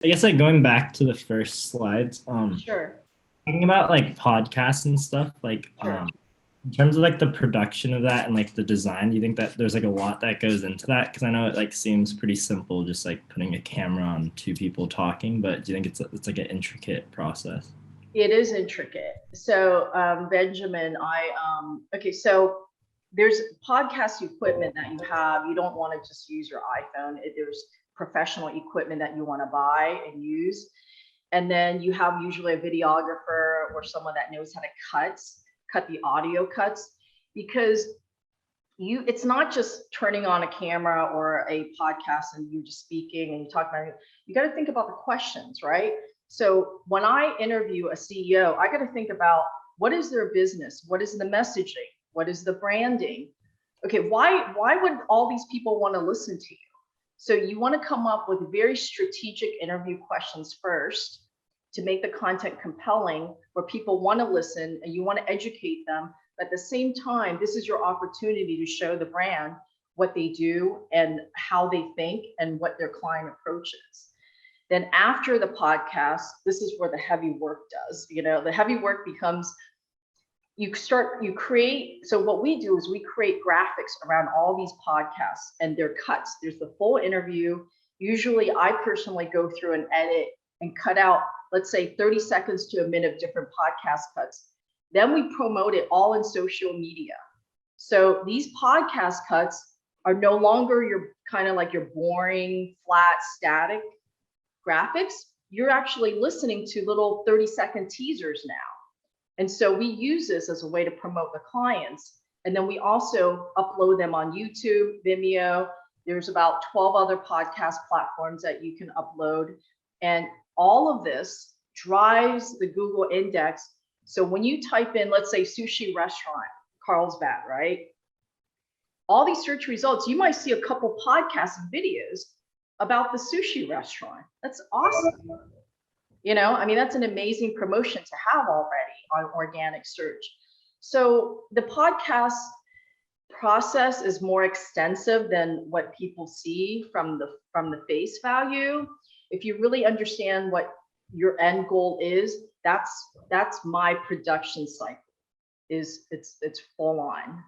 I guess like going back to the first slides, Sure, thinking about like podcasts and stuff, like sure. in terms of like the production of that and like the design, do you think that there's like a lot that goes into that? Because I know it like seems pretty simple, just like putting a camera on two people talking, but do you think it's like an intricate process? It is intricate. So, Benjamin, okay, so there's podcast equipment that you have. You don't want to just use your iPhone. There's professional equipment that you want to buy and use. And then you have usually a videographer or someone that knows how to cut the audio cuts because it's not just turning on a camera or a podcast and you just speaking and you talk about it. You got to think about the questions, right? So when I interview a CEO, I got to think about what is their business, what is the messaging, what is the branding. Okay, why would all these people want to listen to you? So you want to come up with very strategic interview questions first to make the content compelling where people want to listen and you want to educate them. But at the same time, this is your opportunity to show the brand what they do and how they think and what their client approach is. Then after the podcast, this is where the heavy work does. You know, the heavy work becomes you create. So what we do is we create graphics around all these podcasts and their cuts. There's the full interview. Usually I personally go through and edit and cut out, let's say 30 seconds to a minute of different podcast cuts. Then we promote it all in social media. So these podcast cuts are no longer your kind of like your boring, flat, static graphics. You're actually listening to little 30-second teasers now. And so we use this as a way to promote the clients. And then we also upload them on YouTube, Vimeo. There's about 12 other podcast platforms that you can upload. And all of this drives the Google index. So when you type in, let's say sushi restaurant, Carlsbad, right? All these search results, you might see a couple podcasts and videos about the sushi restaurant. That's awesome. You know, I mean, that's an amazing promotion to have already on organic search. So the podcast process is more extensive than what people see from the face value. If you really understand what your end goal is, that's my production cycle. It's full on.